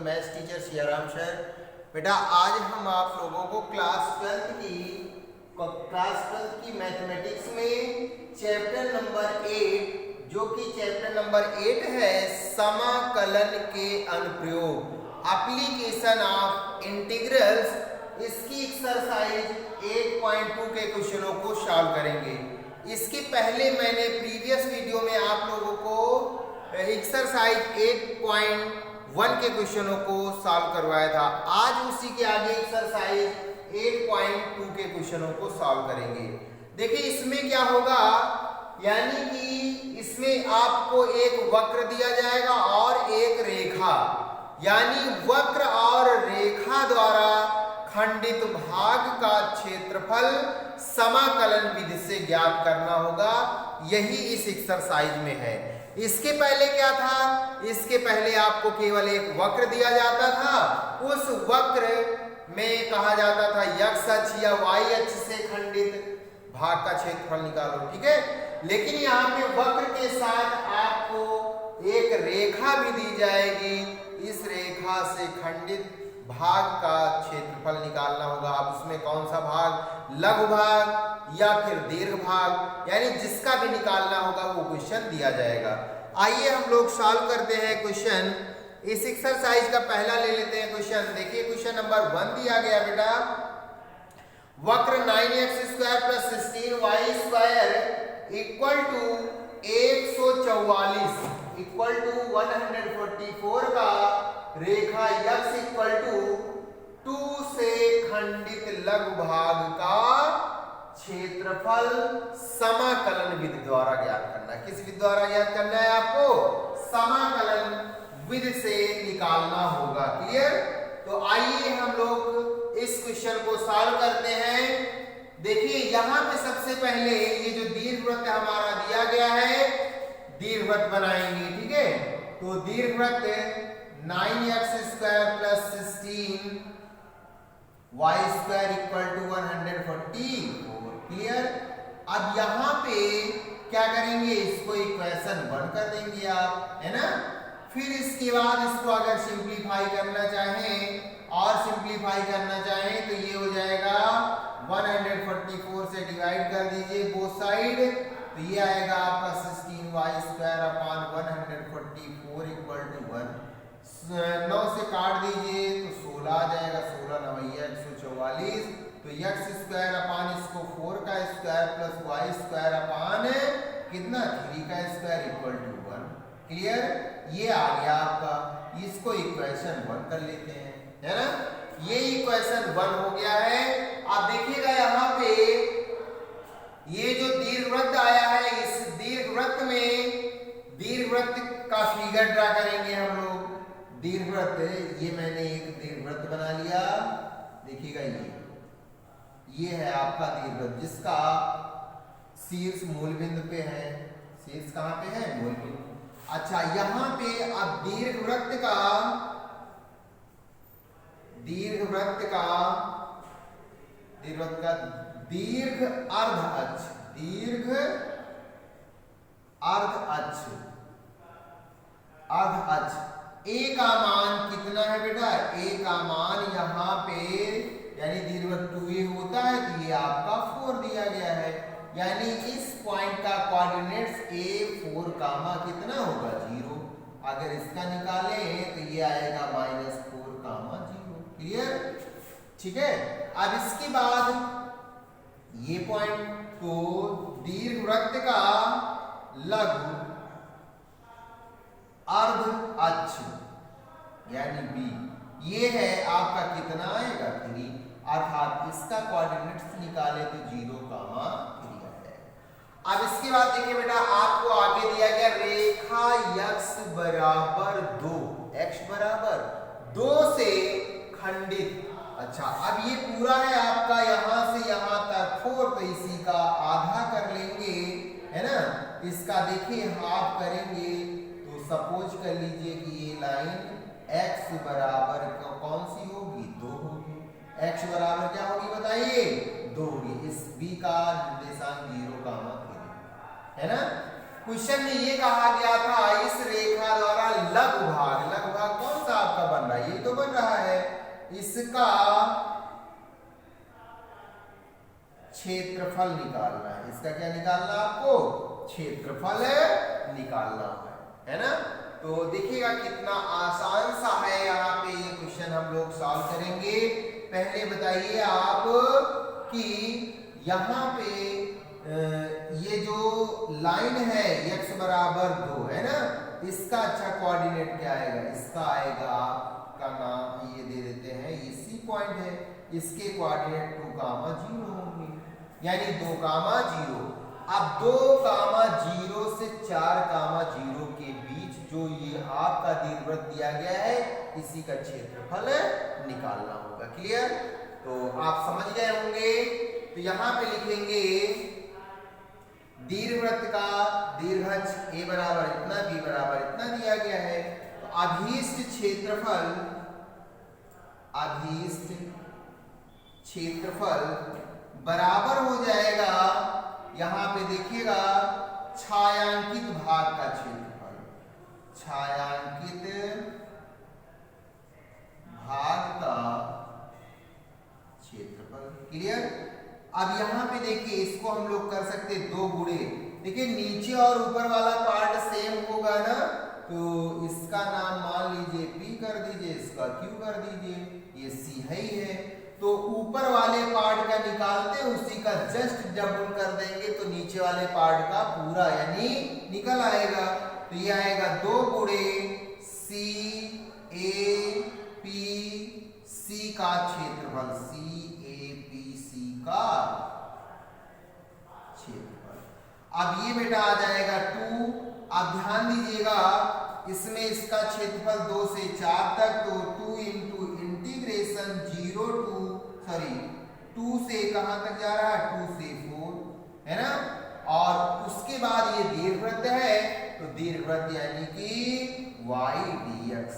Maths teacher Siyaram sir. बेटा आज हम आप लोगों को क्लास 12 की मैथमेटिक्स में चैप्टर नंबर 8 जो कि चैप्टर नंबर 8 है समाकलन के अनुप्रयोग, एप्लीकेशन ऑफ इंटीग्रल्स, इसकी एक्सरसाइज 8.2 के क्वेश्चनों को सॉल्व करेंगे। इसके पहले मैंने प्रीवियस वीडियो में आप लोगों को एक्सरसाइज 8.1 के क्वेश्चनों को सॉल्व करवाया था। आज उसी के आगे एक्सरसाइज 8.2 के क्वेश्चनों को सॉल्व करेंगे। देखिए इसमें क्या होगा, यानी कि इसमें आपको एक वक्र दिया जाएगा और एक रेखा, यानी वक्र और रेखा द्वारा खंडित भाग का क्षेत्रफल समाकलन विधि से ज्ञात करना होगा। यही इस एक्सरसाइज में है। इसके पहले क्या था, इसके पहले आपको केवल एक वक्र दिया जाता था, उस वक्र में कहा जाता था x अक्ष या y अक्ष से खंडित भाग का क्षेत्रफल निकालो, ठीक है। लेकिन यहाँ पे वक्र के साथ आपको एक रेखा भी दी जाएगी, इस रेखा से खंडित भाग का क्षेत्रफल निकालना होगा। अब उसमें कौन सा भाग, लघु भाग या फिर दीर्घ भाग, यानी जिसका भी निकालना होगा वो क्वेश्चन दिया जाएगा। आइए हम लोग सॉल्व करते हैं क्वेश्चन। इस एक्सरसाइज का पहला ले लेते हैं क्वेश्चन। देखिए क्वेश्चन नंबर 1 दिया गया बेटा, वक्र 9x² + 16y² equal to 144 equal to 144 का रेखा x इक्वल टू 2 से खंडित लघु भाग का क्षेत्रफल समाकलन विधि द्वारा ज्ञात करना है। किस विधि द्वारा ज्ञात करना है आपको, समाकलन विधि से निकालना होगा। क्लियर। तो आइए हम लोग इस क्वेश्चन को सॉल्व करते हैं। देखिए यहाँ पे सबसे पहले ये जो दीर्घवृत्त हमारा दिया गया है, दीर्घवृत्त बनाएंगे, ठीक है। तो दीर्घवृत्त 9x² + 16y² equal to 144। Clear. अब यहाँ पे क्या करेंगे, इसको इक्वेशन 1 कर देंगे आप, है ना। फिर इसके बाद इसको अगर सिंप्लीफाई करना चाहें और सिंप्लीफाई करना चाहें तो ये हो जाएगा 144 से डिवाइड कर दीजिए बोथ साइड, तो ये आएगा आपका 16y² अपान 144 इक्वल टू 1। 9 से काट दीजिए तो 16 आ जाएगा, 16 9 144। तो x² अपान इसको 4 का स्क्वायर प्लस y² अपान कितना 3 का स्क्वायर इक्वल टू 1। क्लियर। ये आ गया आपका, इसको इक्वेशन 1 कर लेते हैं, है ना। ये इक्वेशन 1 हो गया है। अब देखिएगा यहाँ पे ये जो दीर्घवृत्त आया है, इस दीर्घवृत्त में दीर्घवृत्त का फिगर ड्रा करेंगे हम लोग। दीर्घवृत्त, ये मैंने एक दीर्घवृत्त बना लिया, देखिएगा ये है आपका दीर्घवृत्त जिसका शीर्ष मूल बिंदु पे है। शीर्ष कहाँ पे है, मूल बिंदु। अच्छा यहाँ पे अब दीर्घवृत्त का दीर्घ अर्ध अक्ष, दीर्घ अर्ध अक्ष a का मान कितना है बेटा, a का मान यहाँ पे यानी दीर्घवृत्त 2a होता है, तो ये आपका 4 दिया गया है। यानी इस पॉइंट का कोऑर्डिनेट्स a4 कामा कितना होगा 0। अगर इसका निकालें तो ये आएगा -4 कामा 0। क्लियर, ठीक है। अब इसके बाद ये पॉइंट तो दीर्घवृत्त का लघु अर्ध अक्ष यानी b, ये है आपका कितना आएगा 3, अर्थात इसका कोऑर्डिनेट्स निकाले तो 0 कामा 3 आ जाएगा। अब इसके बाद देखिए बेटा आपको आगे दिया गया रेखा x बराबर 2, x बराबर 2 से खंडित। अच्छा अब ये पूरा है आपका यहाँ से यहाँ तक 4, तो इसी का आधा कर लेंगे, है ना। इसका देखिए हाफ करेंगे तो सपोज कर लीजिए कि ये लाइन x बराबर कौन सी होगी, 2 होगी। x बराबर क्या होगी बताइए, 2 होगी। इस b का निर्देशांक 0 कामा 3, है ना। क्वेश्चन में ये कहा गया था इस रेखा द्वारा लघु भाग कौन सा आपका बन रहा रहा है, ये तो बन रहा है। इसका क्षेत्रफल निकालना है। इसका क्या निकालना है आपको? क्षेत्रफल निकालना है ना। तो देखिएगा कितना आसान सा है। यहाँ पे ये क्वेश्चन हम लोग सॉल्व करेंगे। पहले बताइए आप कि यहाँ पे ये जो लाइन है x बराबर 2 है ना, इसका अच्छा कोऑर्डिनेट क्या आएगा? इसका आएगा आपका नाम ये दे देते हैं, ये C पॉइंट है। इसके कोऑर्डिनेट 2, 0 होंगे, यानी 2, 0। अब 2, 0 से 4, 0 के बीच जो ये आपका दीर्घवृत्त दिया गया है, इसी का क्षेत्रफल निकालना होगा। क्लियर? तो आप समझ गए होंगे। तो यहाँ पे लिखेंगे दीर्घवृत्त का दीर्घच a बराबर इतना, b बराबर इतना दिया गया है। तो अभीष्ट क्षेत्रफल बराबर हो जाएगा, यहां पे देखिएगा, छायांकित भाग का क्षेत्रफल। छायांकित भाग का क्षेत्रफल। क्लियर? अब यहाँ पे देखिए, इसको हम लोग कर सकते 2 गुणे। देखिए नीचे और ऊपर वाला पार्ट सेम होगा ना, तो इसका नाम मान लीजिए P कर दीजिए, इसका Q कर दीजिए, ये C है ही है। तो ऊपर वाले पार्ट का निकालते उसी का जस्ट डबल कर देंगे तो नीचे वाले पार्ट का पूरा यानी निकल आएगा। तो ये आएगा 2 गुणे C A P C का क्षेत्रफल, CAPC का क्षेत्रफल। अब ये बेटा आ जाएगा 2। अब ध्यान दीजिएगा, इसमें इसका क्षेत्रफल 2 से 4 तक, तो 2 इंटू इंटीग्रेशन 2 से कहां तक जा रहा है? 2 से 4 है ना। और उसके बाद ये दीर्घवृत्त है, तो दीर्घवृत्त यानी कि y dx,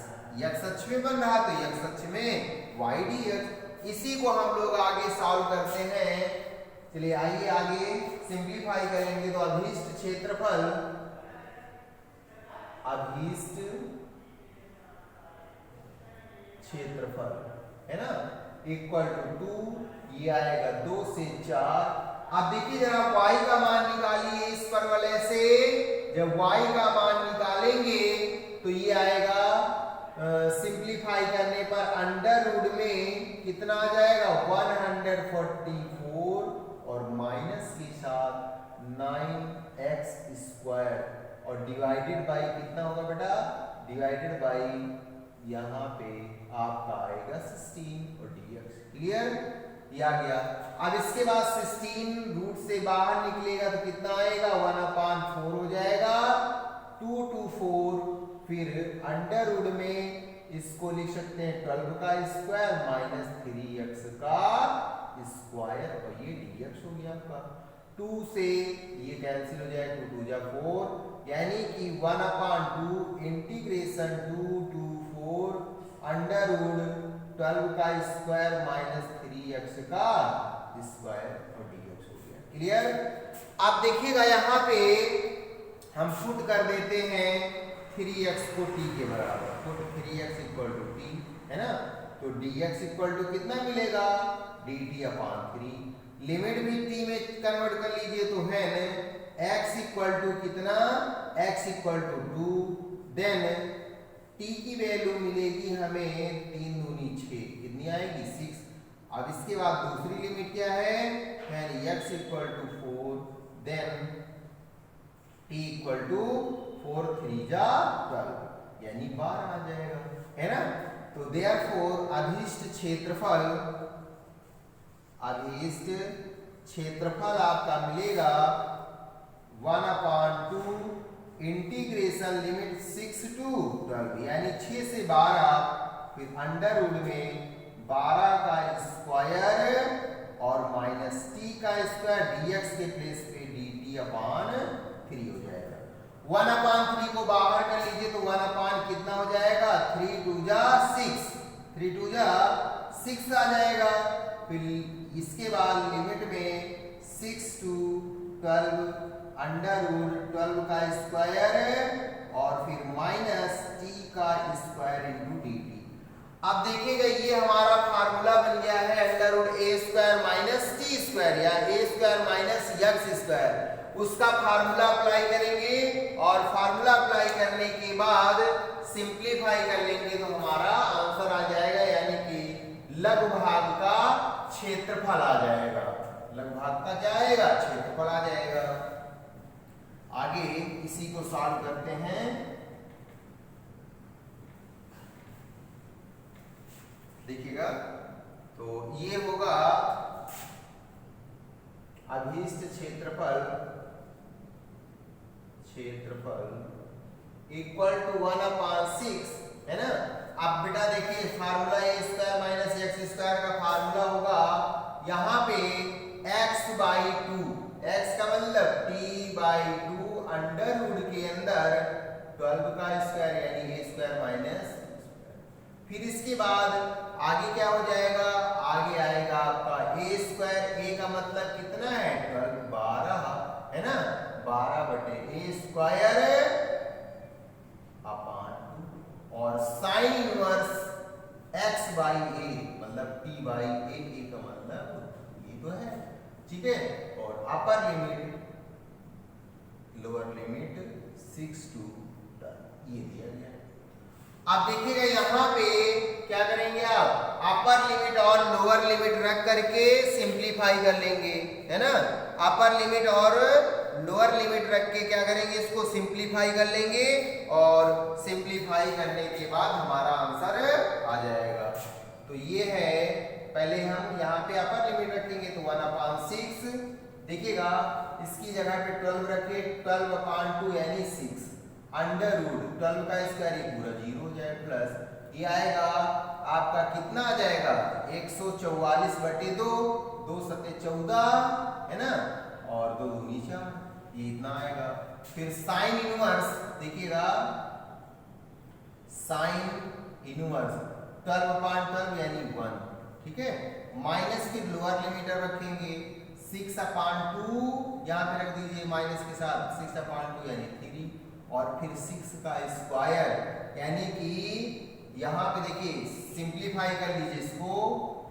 x अक्ष में बन रहा, तो x अक्ष में y dx। इसी को हम लोग आगे सॉल्व करते हैं। चलिए आइए आगे सिंप्लीफाई करेंगे। तो अभीष्ट क्षेत्रफल है ना, इक्वल टू 2, ये आएगा 2 से 4। अब देखिए जरा y का मान निकालिए इस परवलय से। जब y का मान निकालेंगे तो ये आएगा, सिंप्लीफाई करने पर अंडर रूट में कितना आ जाएगा? 144 और माइनस के साथ 9x², और डिवाइडेड बाई कितना होगा बेटा? डिवाइडेड बाई यहाँ पे आपका आएगा 16 और dx। क्लियर? ये आ गया। अब इसके बाद 16 रूट से बाहर निकलेगा तो कितना आएगा? 1/4 हो जाएगा, 2 to 4। फिर अंडर रूट में इसको लिख सकते हैं 12 का स्क्वायर माइनस 3x का स्क्वायर, और ये dx हो गया आपका। 2 से ये कैंसिल हो जाएगा, 2 2 जा 4, यानी कि 1/2 इंटीग्रेशन 2 to 4 अंडर रूट 12 का स्क्वायर माइनस 3x का स्क्वायर और dx हो गया। क्लियर? अब देखिएगा यहाँ पे हम पुट कर देते हैं 3x को t के बराबर, put 3x equal to t है ना। तो dx इक्वल टू कितना मिलेगा? dt/3। लिमिट भी t में कन्वर्ट कर लीजिए तो है ना, x इक्वल टू कितना? x equal to 2। Then t की वैल्यू मिलेगी हमें 3 दूनी 6, कितनी आएगी? 6। अब इसके बाद दूसरी लिमिट क्या है? x equal to 4, then t equal to 4 3 जा 12, यानी 12 आ जाएगा, है ना। तो देयरफॉर अभीष्ट क्षेत्रफल आपका मिलेगा 1/2 इंटीग्रेशन लिमिट 6 to 12, यानी 6 से 12, फिर अंडर रूट में 12 का स्क्वायर और माइनस t का स्क्वायर, dx के प्लेस पे dt/3 हो जाएगा। 1/3 को बाहर कर लीजिए तो 1/, कितना हो जाएगा? 3 2 जा 6, 3 2 जा 6 आ जाएगा। फिर इसके बाद लिमिट में 6 to 12 अंडर रूट 12 का स्क्वायर और फिर माइनस t का स्क्वायर इंटू dt। अब देखिएगा ये हमारा फार्मूला बन गया है अंडर रूट ए स्क्वायर माइनस टी स्क्वायर या ए स्क्वायर माइनस यक्स स्क्वायर। उसका फार्मूला अप्लाई करेंगे और फार्मूला अप्लाई करने के बाद सिंप्लीफाई कर लेंगे तो हमारा आंसर आ जाएगा, यानी कि लघुभाग का क्षेत्रफल आ जाएगा। लघुभाग का क्या आएगा? क्षेत्रफल आ जाएगा। आगे इसी को सॉल्व करते हैं। देखिएगा तो ये होगा अभीष्ट क्षेत्रफल इक्वल टू 1/6 है ना। अब बेटा देखिए फार्मूला ए स्क्वायर माइनस एक्स स्क्वायर का फार्मूला होगा यहाँ पे x/2, x का मतलब t/2 अंडर रूट के अंदर 12 का स्क्वायर यानी a स्क्वायर माइनस। फिर इसके बाद आगे क्या हो जाएगा? आगे आएगा आपका ए स्क्वायर, ए का मतलब कितना है? 12 है ना, 12/a स्क्वायर अपॉन 2 और साइन इनवर्स x/a मतलब t/a, a का मतलब ये तो है, ठीक है। और upper limit lower limit 6 to 10 ये दिया गया। अब देखिएगा यहाँ पे क्या करेंगे आप? अपर लिमिट और लोअर लिमिट रख करके सिंप्लीफाई कर लेंगे, है ना। अपर लिमिट और लोअर लिमिट रख के क्या करेंगे? इसको सिंप्लीफाई कर लेंगे और सिंप्लीफाई करने के बाद हमारा आंसर आ जाएगा। तो ये है, पहले हम यहाँ पे अपर लिमिट रखेंगे तो 1/6। देखिएगा इसकी जगह पे 12 रखे, 12/2 यानी 6 अंडर रूट 12 का स्क्वायर ये पूरा 0 हो जाए प्लस ये आएगा आपका कितना आ जाएगा? 144/2, 2 सत्ते 14 है ना, और 2 दूनी 4, ये इतना आएगा। फिर साइन इनवर्स देखिएगा, साइन इनवर्स 12/12 यानी 1, ठीक है। माइनस फिर लोअर लिमिटर रखेंगे 6/2, यहाँ पे रख दीजिए माइनस के साथ 6/2 यानी 3 और फिर 6 का स्क्वायर यानी कि यहाँ पे देखिए सिंप्लीफाई कर लीजिए इसको,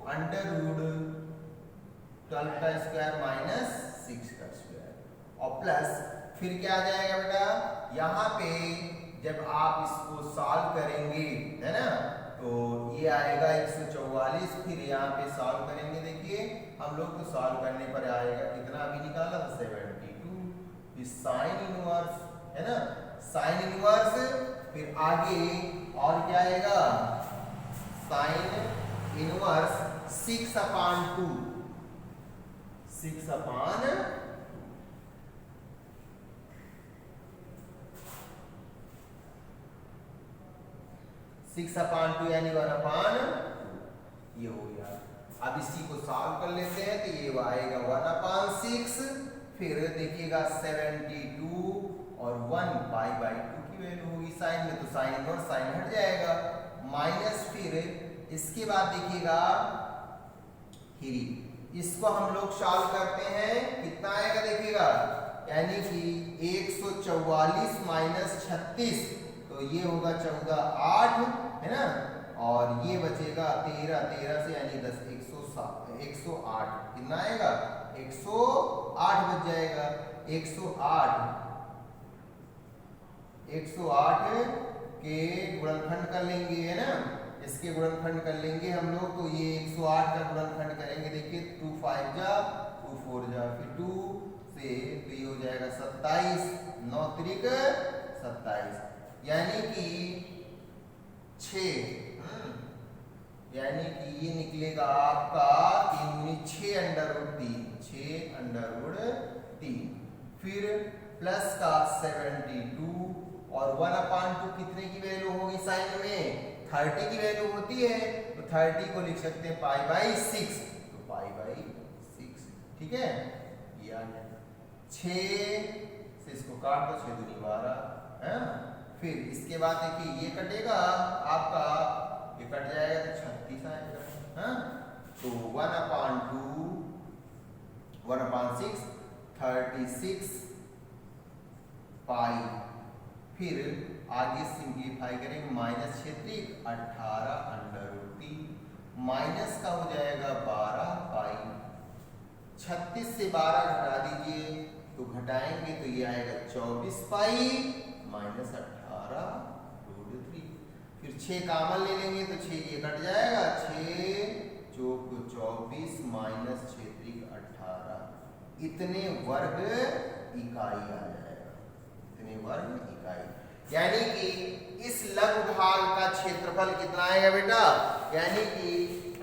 अंडर रूट 12 का स्क्वायर माइनस 6 का स्क्वायर और प्लस फिर क्या आ जाएगा बेटा? यहाँ पे जब आप इसको सॉल्व करेंगे है ना, तो ये आएगा 144। फिर यहाँ पे सॉल्व करेंगे, देखिए हम लोग तो सॉल्व करने पर आएगा कितना अभी निकाला था 72। इस साइन इनवर्स है ना, साइन इनवर्स फिर आगे और क्या आएगा? साइन इनवर्स 6/2, 6/2 6/2 यानी 1/2 ये हो गया। अब इसी को सॉल्व कर लेते हैं तो ये आएगा 1/6। फिर देखिएगा 72 और 1/2 की वैल्यू होगी साइन में, तो साइन इनवर्स साइन हट जाएगा माइनस। फिर इसके बाद देखिएगा 3, इसको हम लोग सॉल्व करते हैं, कितना आएगा देखिएगा, यानी कि 144 माइनस 36 तो ये होगा 14 8 है ना, और ये बचेगा 13 से यानी 10 108 कितना आएगा? 108 बच जाएगा। 108 के गुणनखंड कर लेंगे है ना, इसके गुणनखंड कर लेंगे हम लोग, तो ये 108 का गुणनखंड करेंगे, देखिए 2 5 जा 2 4 जा फिर 2 से तो ये हो जाएगा 27, 9 त्रिक 27 यानी कि 6 यानी कि ये निकलेगा आपका 3×6 अंडर रूट 3, 6 अंडर रूट 3। फिर प्लस का 72 और 1/2 कितने की वैल्यू होगी साइन में? 30 की वैल्यू होती है, तो 30 को लिख सकते हैं π/6, तो π/6 ठीक है। ये आ गया 6 से इसको काट दो, 6 दूनी 12 है। फिर इसके बाद देखिए ये कटेगा आपका, ये कट जाएगा तो 36 आएगा हाँ। तो 1/2 1/6 36 पाई, फिर आगे सिंप्लीफाई करेंगे, माइनस क्षेत्रीय 18√3 माइनस का हो जाएगा 12 पाई। 36 से 12 घटा दीजिए तो घटाएंगे तो ये आएगा 24 पाई माइनस 18√3। फिर 6 कामन ले लेंगे तो 6 ये कट जाएगा, 6 चौक 24 माइनस क्षेत्रीय 18, इतने वर्ग इकाई आ जाएगा, इतने वर्ग इकाई। यानी कि इस लघु भाग का क्षेत्रफल कितना आएगा बेटा, यानी कि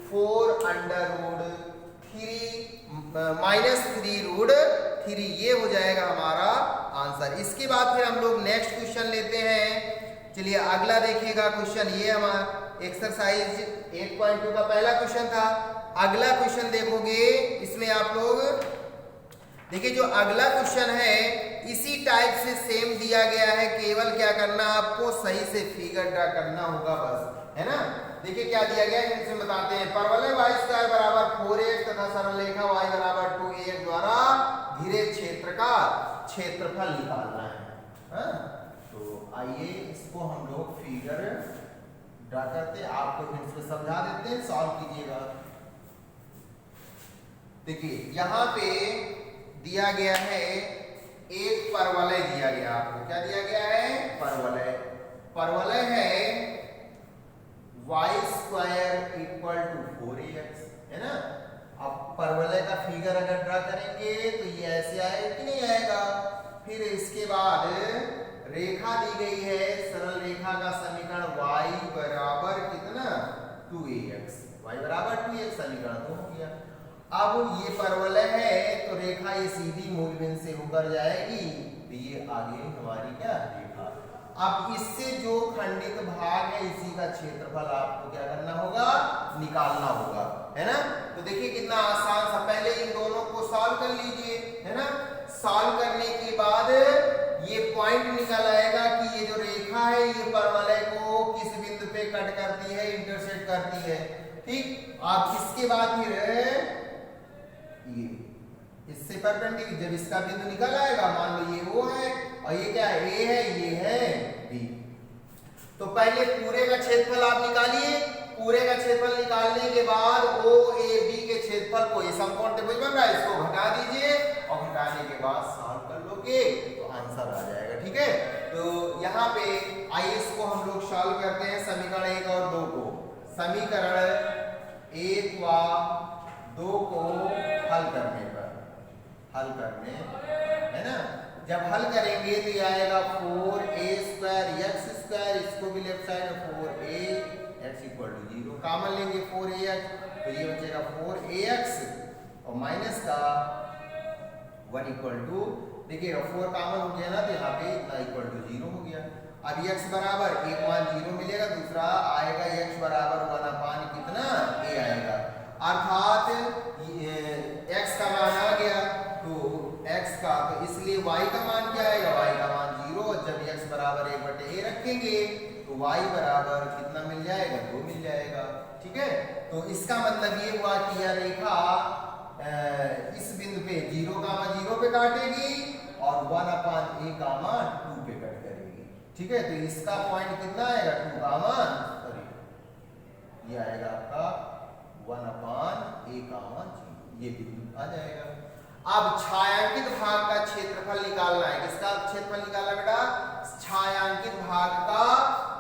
4√3 माइनस 3√3, ये हो जाएगा हमारा आंसर। इसके बाद फिर हम लोग नेक्स्ट क्वेश्चन लेते हैं। चलिए अगला देखिएगा क्वेश्चन, ये हमारा एक्सरसाइज 8.2 का पहला क्वेश्चन था। अगला क्वेश्चन देखोगे इसमें आप लोग देखिए, जो अगला क्वेश्चन है इसी टाइप से सेम दिया गया है, केवल क्या करना आपको सही से फिगर ड्रा करना होगा बस, है ना। देखिए क्या दिया गया है, इसमें बताते हैं। परवलय y² बराबर 4x तथा सरल रेखा y बराबर 2ax द्वारा घिरे क्षेत्र का क्षेत्रफल निकालना है। तो आइए इसको हम लोग फिगर ड्रा करते हैं, आपको हिंट्स में समझा देते हैं, सॉल्व कीजिएगा। देखिए यहाँ पे दिया गया है एक परवलय दिया गया, आपको क्या दिया गया है, परवलय। परवलय है y² इक्वल टू 4ax, है ना। अब परवलय का फिगर अगर ड्रा करेंगे तो ये ऐसे आएगा कि नहीं आएगा। फिर इसके बाद रेखा दी गई है, सरल रेखा का समीकरण y बराबर कितना 2ax, y बराबर 2ax, समीकरण तो हो गया। अब ये परवलय है तो रेखा ये सीधी मूलबिंदु से होकर जाएगी, तो ये आगे हमारी क्या रेखा। अब इससे जो खंडित भाग है इसी का क्षेत्रफल आपको क्या करना होगा, निकालना होगा, है ना। तो देखिए कितना आसान सा, पहले इन दोनों को सॉल्व कर लीजिए, है ना। सॉल्व करने के बाद ये पॉइंट निकल आएगा कि ये जो रेखा है ये परवलय को किस बिंदु पे कट करती है, इंटरसेक्ट करती है, ठीक। अब इसके बाद फिर ये इससे परपेंडिकुलर, जब इसका बिंदु निकल आएगा, मान लो ये O है और ये क्या है, A है, ये है B। तो पहले पूरे का क्षेत्रफल आप निकालिए। पूरे का क्षेत्रफल निकालने के बाद OAB के क्षेत्रफल को, ये समकोण त्रिभुज बन रहा है, इसको घटा दीजिए और घटाने के बाद सॉल्व कर लोगे तो आंसर आ जाएगा, ठीक है। तो यहाँ पे आइए इसको हम लोग सॉल्व करते हैं, समीकरण 1 और 2 को। समीकरण 1 व 2 को हल करने पर, हल करने, है ना, जब हल करेंगे तो ये आएगा 4a² x², इसको भी लेफ्ट साइड में 4ax इक्वल टू 0, कॉमन लेंगे 4ax, तो ये बचेगा 4ax और माइनस का 1 इक्वल टू, देखिएगा 4 कॉमन हो गया ना, तो यहाँ पे इतना इक्वल टू 0 हो गया। अब x बराबर, एक मान 0 मिलेगा, दूसरा आएगा x बराबर 1/, कितना a आएगा, अर्थात x का मान आ गया, तो x का, तो इसलिए y का मान क्या आएगा, y का मान 0। जब x बराबर 1/a रखेंगे तो y बराबर कितना मिल जाएगा, 2 मिल जाएगा, ठीक है। तो इसका मतलब ये हुआ कि यह रेखा इस बिंदु पे 0, पे काटेगी और 1/a, 2 पे कट करेगी, ठीक है। तो इसका पॉइंट कितना आएगा, 2, ये आएगा आपका 1/a, 0, ये बिंदु आ जाएगा। अब छायांकित भाग का क्षेत्रफल निकालना है। किसका क्षेत्रफल निकालना बेटा, छायांकित भाग का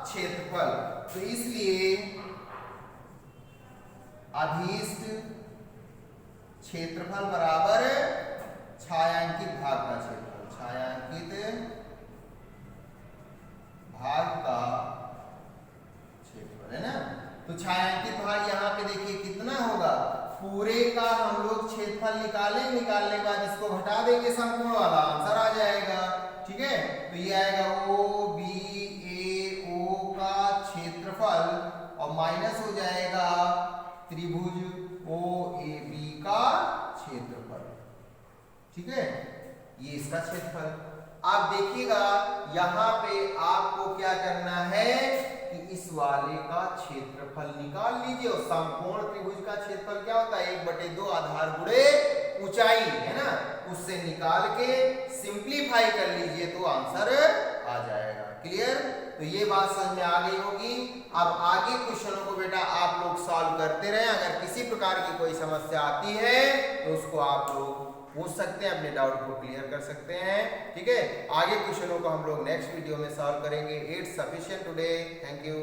क्षेत्रफल। तो इसलिए अभीष्ट क्षेत्रफल बराबर छायांकित भाग का क्षेत्रफल, छायांकित भाग का क्षेत्रफल, है ना। तो छायांकित भाग यहाँ पे देखिए कितना होगा, पूरे का हम लोग क्षेत्रफल निकालेंगे, निकालने के बाद इसको घटा देंगे, समकोण वाला आंसर आ जाएगा, ठीक है। तो ये आएगा OBAO का क्षेत्रफल और माइनस हो जाएगा त्रिभुज OAB का क्षेत्रफल, ठीक है, ये इसका क्षेत्रफल। आप देखिएगा यहाँ पे आपको क्या करना है कि इस वाले का क्षेत्रफल निकाल लीजिए, और समकोण त्रिभुज का क्षेत्रफल क्या होता है, 1/2 आधार गुणे ऊंचाई, है ना, उससे निकाल के सिंप्लीफाई कर लीजिए तो आंसर आ जाएगा। क्लियर। तो ये बात समझ में आ गई होगी। अब आगे क्वेश्चनों को बेटा आप लोग सॉल्व करते रहें। अगर किसी प्रकार की कोई समस्या आती है तो उसको आप लोग पूछ सकते हैं, अपने डाउट को क्लियर कर सकते हैं। ठीक है, आगे क्वेश्चनों को हम लोग नेक्स्ट वीडियो में सॉल्व करेंगे। It's sufficient today. Thank you.